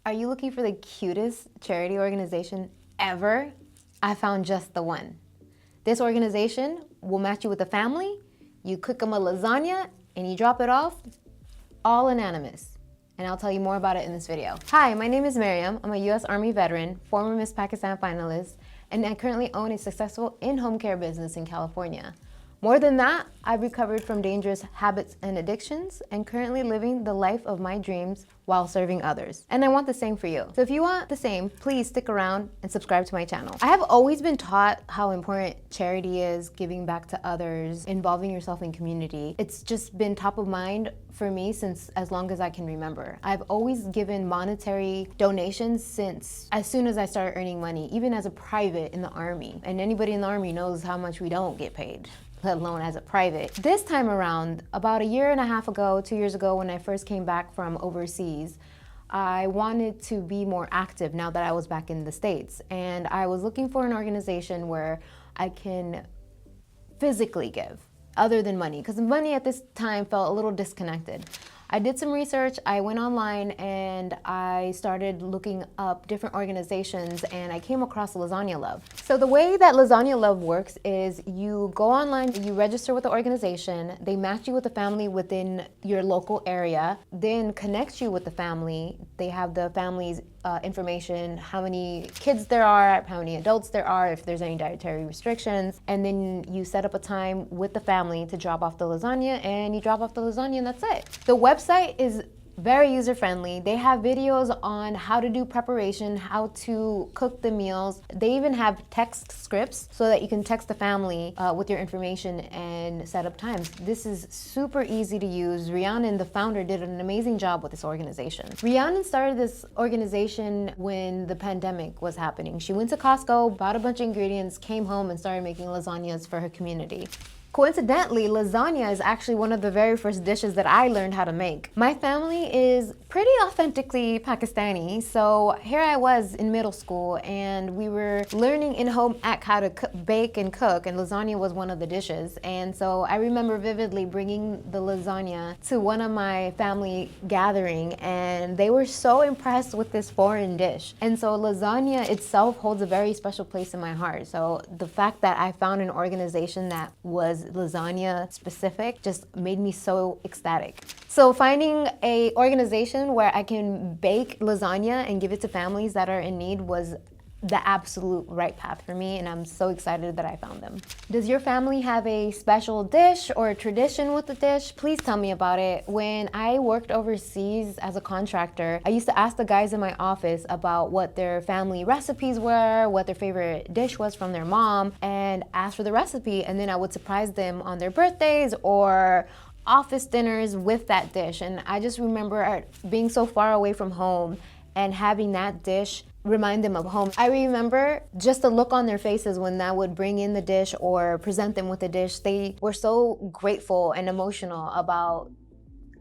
Are you looking for the cutest charity organization ever? I found just the one. This organization will match you with a family, you cook them a lasagna, and you drop it off, all anonymous. And I'll tell you more about it in this video. Hi, my name is Mariam. I'm a US Army veteran, former Miss Pakistan finalist, and I currently own a successful in-home care business in California. More than that, I've recovered from dangerous habits and addictions and currently living the life of my dreams while serving others. And I want the same for you. So if you want the same, please stick around and subscribe to my channel. I have always been taught how important charity is, giving back to others, involving yourself in community. It's just been top of mind for me since as long as I can remember. I've always given monetary donations since as soon as I started earning money, even as a private in the Army. And anybody in the Army knows how much we don't get paid, let alone as a private. This time around, about a year and a half ago, 2 years ago, when I first came back from overseas, I wanted to be more active now that I was back in the States. And I was looking for an organization where I can physically give, other than money, because money at this time felt a little disconnected. I did some research, I went online and I started looking up different organizations and I came across Lasagna Love. So the way that Lasagna Love works is you go online, you register with the organization, they match you with a family within your local area, then connect you with the family. They have the family's information, how many kids there are, how many adults there are, if there's any dietary restrictions, and then you set up a time with the family to drop off the lasagna, and you drop off the lasagna and that's it. The website is very user-friendly. They have videos on how to do preparation, how to cook the meals. They even have text scripts so that you can text the family with your information and set up times. This is super easy to use. Rhiannon, the founder, did an amazing job with this organization. Rhiannon started this organization when the pandemic was happening. She went to Costco, bought a bunch of ingredients, came home and started making lasagnas for her community. Coincidentally, lasagna is actually one of the very first dishes that I learned how to make. My family is pretty authentically Pakistani, so here I was in middle school and we were learning in home ec how to bake and cook, and lasagna was one of the dishes. And so I remember vividly bringing the lasagna to one of my family gathering and they were so impressed with this foreign dish. And so lasagna itself holds a very special place in my heart. So the fact that I found an organization that was lasagna specific just made me so ecstatic. So finding a organization where I can bake lasagna and give it to families that are in need was the absolute right path for me, and I'm so excited that I found them. Does your family have a special dish or a tradition with the dish? Please tell me about it. When I worked overseas as a contractor, I used to ask the guys in my office about what their family recipes were, what their favorite dish was from their mom, and ask for the recipe, and then I would surprise them on their birthdays or office dinners with that dish. And I just remember being so far away from home and having that dish remind them of home. I remember just the look on their faces when I would bring in the dish or present them with the dish. They were so grateful and emotional about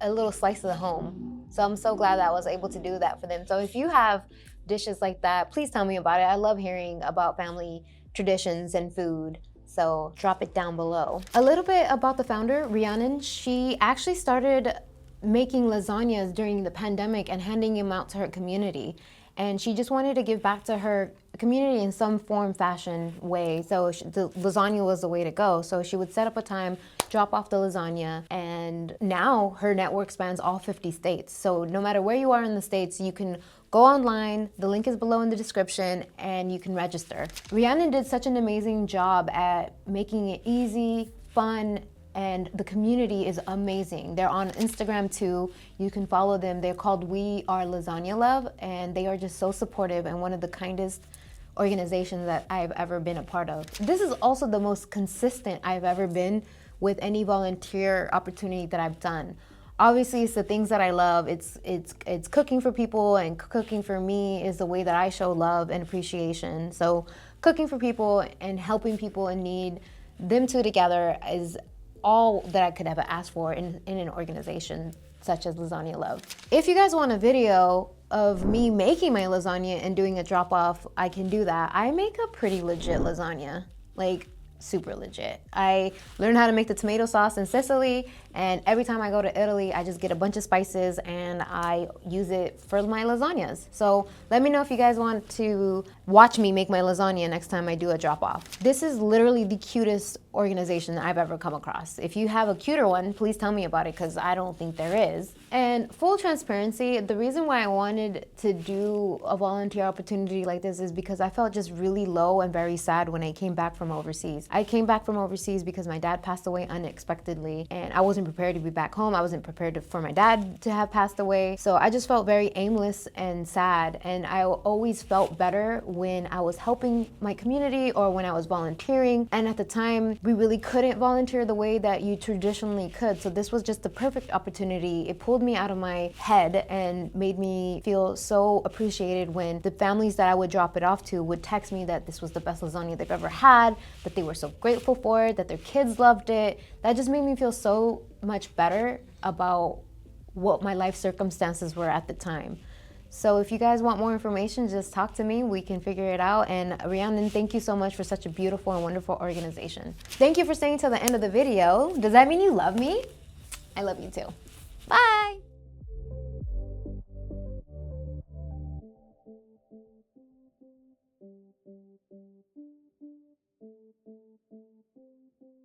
a little slice of the home. So I'm so glad that I was able to do that for them. So if you have dishes like that, please tell me about it. I love hearing about family traditions and food. So drop it down below. A little bit about the founder, Rhiannon. She actually started making lasagnas during the pandemic and handing them out to her community. And she just wanted to give back to her community in some form, fashion way. So the lasagna was the way to go. So she would set up a time, drop off the lasagna, and now her network spans all 50 states. So no matter where you are in the States, you can go online, the link is below in the description, and you can register. Rhiannon did such an amazing job at making it easy, fun, and the community is amazing. They're on Instagram too. You can follow them. They're called We Are Lasagna Love, and they are just so supportive and one of the kindest organizations that I've ever been a part of. This is also the most consistent I've ever been with any volunteer opportunity that I've done. Obviously, it's the things that I love. It's cooking for people, and cooking for me is the way that I show love and appreciation. So cooking for people and helping people in need, them two together is all that I could ever ask for in an organization such as Lasagna Love. If you guys want a video of me making my lasagna and doing a drop off, I can do that. I make a pretty legit lasagna. Like, super legit. I learned how to make the tomato sauce in Sicily, and every time I go to Italy, I just get a bunch of spices and I use it for my lasagnas. So let me know if you guys want to watch me make my lasagna next time I do a drop off. This is literally the cutest organization I've ever come across. If you have a cuter one, please tell me about it, because I don't think there is. And full transparency, the reason why I wanted to do a volunteer opportunity like this is because I felt just really low and very sad when I came back from overseas. I came back from overseas because my dad passed away unexpectedly, and I wasn't prepared to be back home. I wasn't prepared for my dad to have passed away. So I just felt very aimless and sad, and I always felt better when I was helping my community or when I was volunteering. And at the time, we really couldn't volunteer the way that you traditionally could. So this was just the perfect opportunity. It pulled me out of my head and made me feel so appreciated when the families that I would drop it off to would text me that this was the best lasagna they've ever had, that they were so grateful for it, that their kids loved it. That just made me feel so much better about what my life circumstances were at the time. So if you guys want more information, just talk to me. We can figure it out. And Rhiannon, thank you so much for such a beautiful and wonderful organization. Thank you for staying till the end of the video. Does that mean you love me? I love you too. Bye.